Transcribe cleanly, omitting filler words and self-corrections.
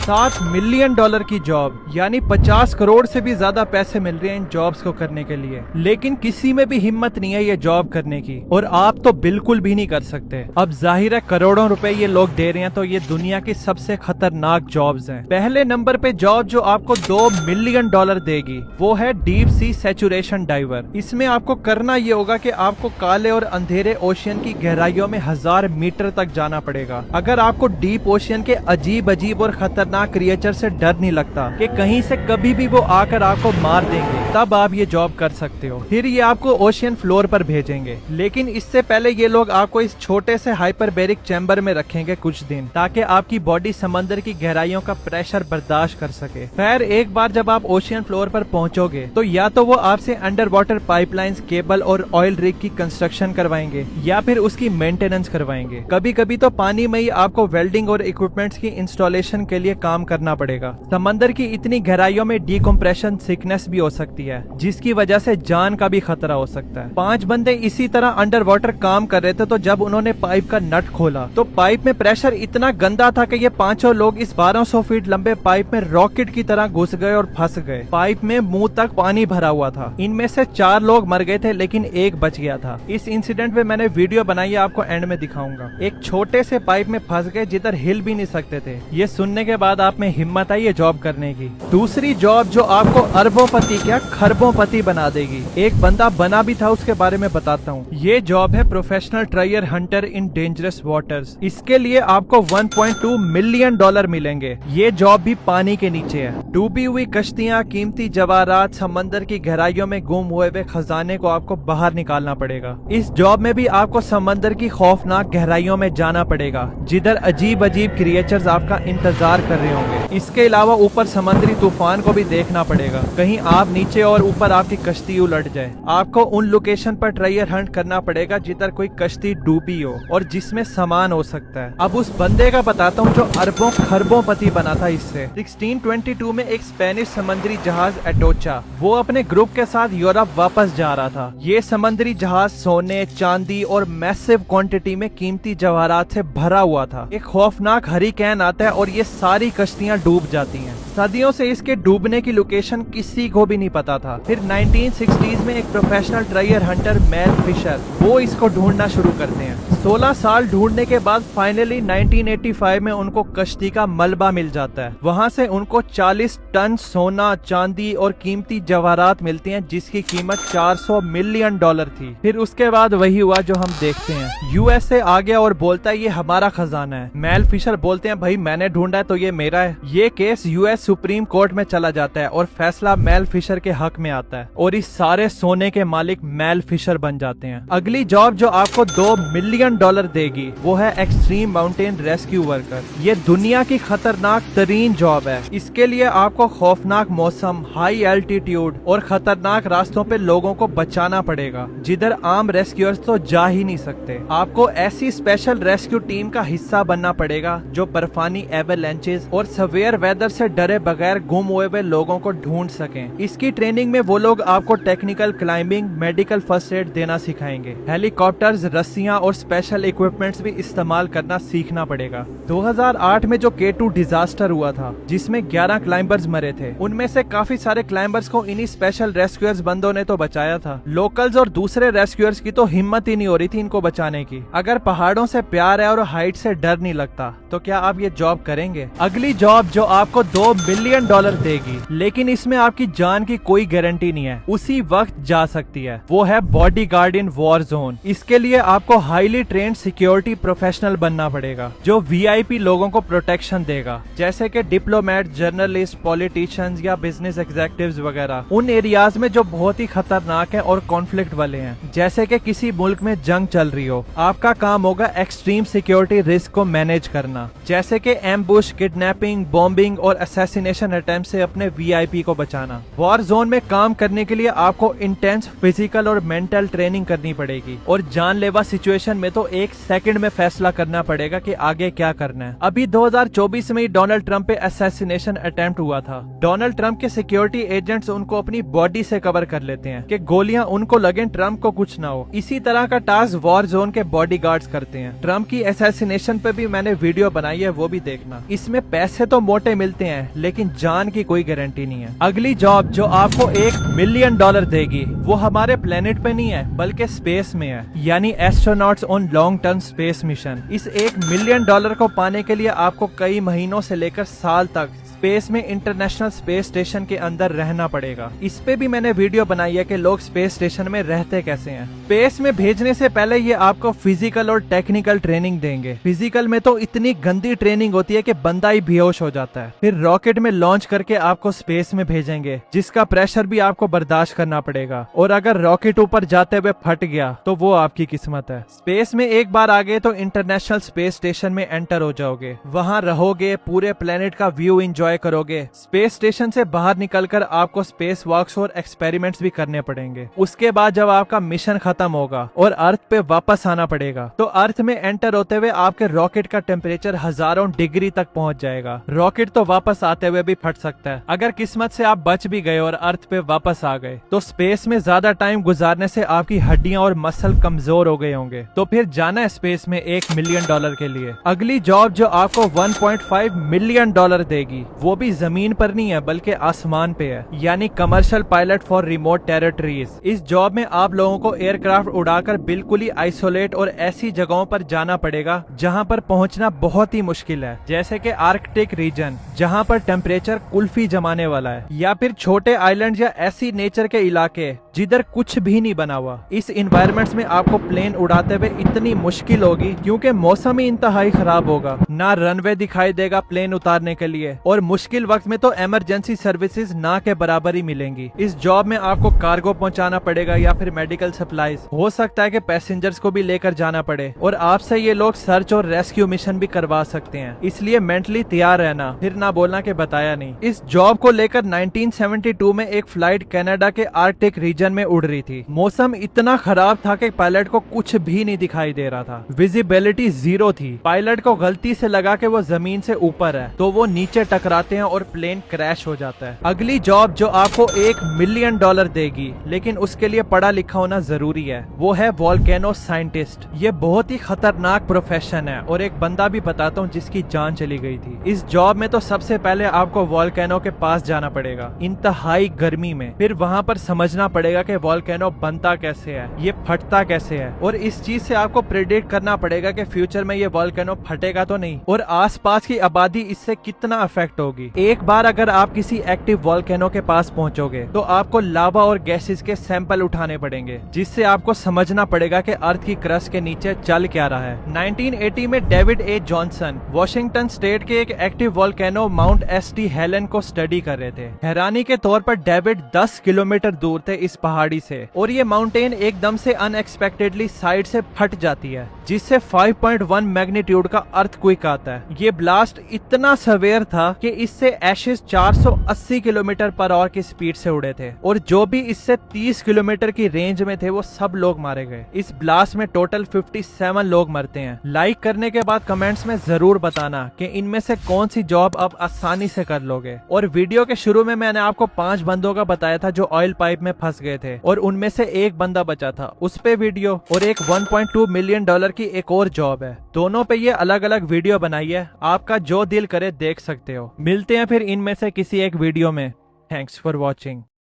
$7 million की job, यानी 50 करोड़ से भी ज्यादा पैसे मिल रहे हैं इन जॉब्स को करने के लिए। लेकिन किसी में भी हिम्मत नहीं है ये जॉब करने की, और आप तो बिल्कुल भी नहीं कर सकते। अब जाहिर है करोड़ों रुपए ये लोग दे रहे हैं, तो ये दुनिया की सबसे खतरनाक जॉब्स हैं। पहले नंबर पे जॉब जो आपको $2 मिलियन देगी वो है डीप सी सैचुरेशन डाइवर। इसमें आपको करना ये होगा कि आपको काले और अंधेरे ओशियन की गहराइयों में 1000 मीटर तक जाना पड़ेगा। अगर आपको डीप ओशियन के अजीब अजीब और खतरनाक क्रिएचर से डर नहीं लगता कि कहीं से कभी भी वो आकर आपको मार देंगे, तब आप ये जॉब कर सकते हो। फिर ये आपको ओशियन फ्लोर पर भेजेंगे, लेकिन इससे पहले ये लोग आपको इस छोटे से हाइपरबेरिक चैम्बर में रखेंगे कुछ दिन, ताकि आपकी बॉडी समंदर की गहराइयों का प्रेशर बर्दाश्त कर सके। खैर एक बार जब आप ओशियन फ्लोर पर पहुंचोगे तो या तो वो आपसे अंडर वाटर पाइपलाइंस, केबल और ऑयल रिग की कंस्ट्रक्शन करवाएंगे या फिर उसकी मेंटेनेंस करवाएंगे। कभी कभी तो पानी में ही आपको वेल्डिंग और इक्विपमेंट्स की इंस्टॉलेशन के लिए काम करना पड़ेगा। समंदर की इतनी गहराइयों में डिकम्प्रेशन सिकनेस भी हो सकती है, जिसकी वजह से जान का भी खतरा हो सकता है। 5 बंदे इसी तरह अंडर वाटर काम कर रहे थे, तो जब उन्होंने पाइप का नट खोला तो पाइप में प्रेशर इतना गंदा था कि ये 5 लोग इस 1200 फीट लंबे पाइप में रॉकेट की तरह घुस गए और फंस गए। पाइप में मुंह तक पानी भरा हुआ था। इनमें से 4 लोग मर गए थे, लेकिन एक बच गया था। इस इंसिडेंट पे मैंने वीडियो बनाई है, आपको एंड में दिखाऊंगा। एक छोटे से पाइप में फंस गए जिधर हिल भी नहीं सकते थे। ये सुनने के बाद आप में हिम्मत आई ये जॉब करने की। दूसरी जॉब जो आपको अरबोंपति क्या खरबोंपति बना देगी, एक बंदा बना भी था, उसके बारे में बताता हूँ। ये जॉब है प्रोफेशनल ट्रायर हंटर इन डेंजरस वाटर्स। इसके लिए आपको $1.2 मिलियन मिलेंगे। ये जॉब भी पानी के नीचे है। डूबी हुई कश्तियाँ, कीमती जवाहरात, समंदर की गहराइयों में गुम हुए खजाने को आपको बाहर निकालना पड़ेगा। इस जॉब में भी आपको समंदर की खौफनाक गहराइयों में जाना पड़ेगा, जिधर अजीब अजीब क्रिएचर्स आपका इंतजार कर रहे होंगे। इसके अलावा ऊपर समुद्री तूफान को भी देखना पड़ेगा, कहीं आप नीचे और ऊपर आपकी कश्ती उलट जाए। आपको उन लोकेशन पर ट्रायर हंट करना पड़ेगा जिधर कोई कश्ती डूबी हो और जिसमें सामान हो सकता है। अब उस बंदे का बताता हूँ जो अरबों खरबोंपति बना था इससे। 1622 में एक स्पेनिश समुद्री जहाज एटोचा, वो अपने ग्रुप के साथ यूरोप वापस जा रहा था। ये समुद्री जहाज सोने, चांदी और मैसिव क्वांटिटी में कीमती जवाहरात से भरा हुआ था। एक खौफनाक हरिकेन आता है और ये सारी कश्तियां डूब जाती हैं। सदियों से इसके डूबने की लोकेशन किसी को भी नहीं पता था। फिर 1960s में एक प्रोफेशनल ट्रायर हंटर मेल फिशर, वो इसको ढूंढना शुरू करते हैं। 16 साल ढूंढने के बाद फाइनली 1985 में उनको कश्ती का मलबा मिल जाता है। वहाँ से उनको 40 टन सोना, चांदी और कीमती जवाहरात मिलती हैं, जिसकी कीमत $400 मिलियन थी। फिर उसके बाद वही हुआ जो हम देखते हैं। यूएसए आ गया और बोलता है ये हमारा खजाना है। मेल फिशर बोलते हैं भाई मैंने ढूंढा है तो ये मेरा है। ये केस यूएस सुप्रीम कोर्ट में चला जाता है और फैसला मेल फिशर के हक में आता है और इस सारे सोने के मालिक मेल फिशर बन जाते हैं। अगली जॉब जो आपको $2 मिलियन देगी वो है एक्सट्रीम माउंटेन रेस्क्यू वर्कर। ये दुनिया की खतरनाक तरीन जॉब है। इसके लिए आपको खौफनाक मौसम, हाई एल्टीट्यूड और खतरनाक रास्तों पे लोगों को बचाना पड़ेगा, जिधर आम रेस्क्यूअर्स तो जा ही नहीं सकते। आपको ऐसी स्पेशल रेस्क्यू टीम का हिस्सा बनना पड़ेगा जो बर्फानी एवरलैंचेस और सवेयर वेदर से डरे बगैर गुम हुए लोगों को ढूंढ सकें। इसकी ट्रेनिंग में वो लोग आपको technical climbing, medical first aid देना सिखाएंगे। हेलीकॉप्टर्स, रस्सियां और स्पेशल इक्विपमेंट्स भी इस्तेमाल करना सीखना पड़ेगा। 2008 में जो K2 डिजास्टर हुआ था, जिसमें 11 क्लाइंबर्स मरे थे, उनमें से काफी सारे क्लाइंबर्स को इन्हीं स्पेशल रेस्क्यूअर्स बंदों ने तो बचाया था। लोकल्स और दूसरे रेस्क्यूअर्स की तो हिम्मत ही नहीं हो रही थी इनको बचाने की। अगर पहाड़ों से प्यार है और हाइट से डर नहीं लगता, तो क्या आप ये जॉब करेंगे? अगली जॉब जो आपको $2 मिलियन देगी, लेकिन इसमें आपकी जान की कोई गारंटी नहीं है, उसी वक्त जा सकती है, वो है बॉडीगार्ड इन वॉर जोन। इसके लिए आपको हाईली ट्रेंड सिक्योरिटी प्रोफेशनल बनना पड़ेगा, जो वीआईपी लोगों को प्रोटेक्शन देगा, जैसे कि डिप्लोमेट, जर्नलिस्ट, पॉलिटिशियंस या बिजनेस एग्जीक्यूटिव्स वगैरह, उन एरियाज में जो बहुत ही खतरनाक है और कॉन्फ्लिक्ट वाले हैं, जैसे कि किसी मुल्क में जंग चल रही हो। आपका काम होगा एक्सट्रीम सिक्योरिटी रिस्क को मैनेज करना, जैसे कि एम्बुश, किडनैपिंग, बॉम्बिंग और असैसिनेशन अटेम्प्ट से अपने वीआईपी को बचाना। वॉर जोन में काम करने के लिए आपको इंटेंस फिजिकल और मेंटल ट्रेनिंग करनी पड़ेगी और जानलेवा सिचुएशन में तो तो एक सेकंड में फैसला करना पड़ेगा कि आगे क्या करना है। अभी 2024 में ही डोनाल्ड ट्रंप पे असैसिनेशन अटेम्प्ट हुआ था। डोनाल्ड ट्रंप के सिक्योरिटी एजेंट्स उनको अपनी बॉडी से कवर कर लेते हैं कि गोलियां उनको लगे, ट्रंप को कुछ ना हो। इसी तरह का टास्क वॉर जोन के बॉडीगार्ड्स करते हैं। ट्रंप की असैसिनेशन पे भी मैंने वीडियो बनाई है, वो भी देखना। इसमें पैसे तो मोटे मिलते हैं लेकिन जान की कोई गारंटी नहीं है। अगली जॉब जो आपको $1 मिलियन देगी वो हमारे प्लेनेट पे नहीं है बल्कि स्पेस में है, यानी astronauts on long term space mission. इस $1 मिलियन को पाने के लिए आपको कई महीनों से लेकर साल तक स्पेस में इंटरनेशनल स्पेस स्टेशन के अंदर रहना पड़ेगा। इस पे भी मैंने वीडियो बनाई है कि लोग स्पेस स्टेशन में रहते कैसे हैं। स्पेस में भेजने से पहले ये आपको फिजिकल और टेक्निकल ट्रेनिंग देंगे। फिजिकल में तो इतनी गंदी ट्रेनिंग होती है कि बंदा ही बेहोश हो जाता है। फिर रॉकेट में लॉन्च करके आपको स्पेस में भेजेंगे, जिसका प्रेशर भी आपको बर्दाश्त करना पड़ेगा। और अगर रॉकेट ऊपर जाते हुए फट गया तो वो आपकी किस्मत है। स्पेस में एक बार आ गए तो इंटरनेशनल स्पेस स्टेशन में एंटर हो जाओगे, वहाँ रहोगे, पूरे प्लेनेट का व्यू एंजॉय करोगे। स्पेस स्टेशन से बाहर निकलकर आपको स्पेस वॉक्स और एक्सपेरिमेंट्स भी करने पड़ेंगे। उसके बाद जब आपका मिशन खत्म होगा और अर्थ पे वापस आना पड़ेगा तो अर्थ में एंटर होते हुए आपके रॉकेट का टेम्परेचर हजारों डिग्री तक पहुंच जाएगा। रॉकेट तो वापस आते हुए भी फट सकता है। अगर किस्मत से आप बच भी गए और अर्थ पे वापस आ गए तो स्पेस में ज्यादा टाइम गुजारने से आपकी हड्डियां और मसल कमजोर हो गए होंगे, तो फिर जाना है स्पेस में $1 मिलियन के लिए। अगली जॉब जो आपको $1.5 मिलियन देगी वो भी जमीन पर नहीं है बल्कि आसमान पे है, यानी commercial pilot for remote territories. इस जॉब में आप लोगों को एयरक्राफ्ट उड़ाकर बिल्कुल ही आइसोलेट और ऐसी जगहों पर जाना पड़ेगा जहां पर पहुंचना बहुत ही मुश्किल है, जैसे कि आर्कटिक रीजन जहां पर टेम्परेचर कुल्फी जमाने वाला है, या फिर छोटे आइलैंड या ऐसी नेचर के इलाके जिधर कुछ भी नहीं बना हुआ। इस इन्वायरमेंट्स में आपको प्लेन उड़ाते हुए इतनी मुश्किल होगी क्योंकि मौसम ही इंतहाई खराब होगा, ना रनवे दिखाई देगा प्लेन उतारने के लिए, और मुश्किल वक्त में तो इमरजेंसी सर्विसेज ना के बराबर ही मिलेंगी। इस जॉब में आपको कार्गो पहुंचाना पड़ेगा या फिर मेडिकल सप्लाईज, हो सकता है कि पैसेंजर्स को भी लेकर जाना पड़े, और आपसे ये लोग सर्च और रेस्क्यू मिशन भी करवा सकते हैं, इसलिए मेंटली तैयार रहना, फिर ना बोलना कि बताया नहीं। इस जॉब को लेकर 1972 में एक फ्लाइट कनाडा के आर्कटिक रीजन में उड़ रही थी। मौसम इतना खराब था कि पायलट को कुछ भी नहीं दिखाई दे रहा था, विजिबिलिटी 0 थी। पायलट को गलती से लगा कि वो जमीन से ऊपर है तो वो नीचे टकराते हैं और प्लेन क्रैश हो जाता है। अगली जॉब जो आपको $1 मिलियन देगी, लेकिन उसके लिए पढ़ा लिखा होना जरूरी है, वो है वोल्केनो साइंटिस्ट। ये बहुत ही खतरनाक प्रोफेशन है और एक बंदा भी बताता हूँ जिसकी जान चली गई थी। इस जॉब में तो सबसे पहले आपको वोल्केनो के पास जाना पड़ेगा इंतहाई गर्मी में, फिर वहाँ पर समझना पड़ेगा कि वोल्केनो बनता कैसे है, ये फटता कैसे है, और इस चीज से आपको प्रेडिक्ट करना पड़ेगा कि फ्यूचर में ये वोल्केनो फटेगा तो नहीं, और आसपास की आबादी इससे कितना अफेक्ट होगी। एक बार अगर आप किसी एक्टिव वोल्केनो के पास पहुंचोगे तो आपको लावा और गैसेस के सैंपल उठाने पड़ेंगे, जिससे आपको समझना पड़ेगा कि अर्थ की क्रस्ट के नीचे चल क्या रहा है। 1980 में David A Johnson Washington state के एक active volcano mount ST Helen को स्टडी कर रहे थे। हैरानी के तौर पर डेविड 10 किलोमीटर दूर थे इस पहाड़ी से, और ये माउंटेन एकदम से अनएक्सपेक्टेडली साइड से फट जाती है, जिससे 5.1 मैग्नीट्यूड का अर्थक्वेक आता है। ये ब्लास्ट इतना सवेयर था कि इससे एशेस 480 किलोमीटर पर आवर की स्पीड से उड़े थे, और जो भी इससे 30 किलोमीटर की रेंज में थे वो सब लोग मारे गए। इस ब्लास्ट में टोटल 57 लोग मरते हैं। लाइक करने के बाद कमेंट्स में जरूर बताना कि इनमें से कौन सी जॉब आप आसानी से कर लोगे। और वीडियो के शुरू में मैंने आपको 5 बंदों का बताया था जो ऑयल पाइप में फंस गए थे, और उनमें से एक बंदा बचा था, उस पे वीडियो, और एक $1.2 मिलियन की एक और जॉब है। दोनों पे ये अलग अलग वीडियो बनाई है, आपका जो दिल करे देख सकते हो। मिलते हैं फिर इनमें से किसी एक वीडियो में। Thanks for watching.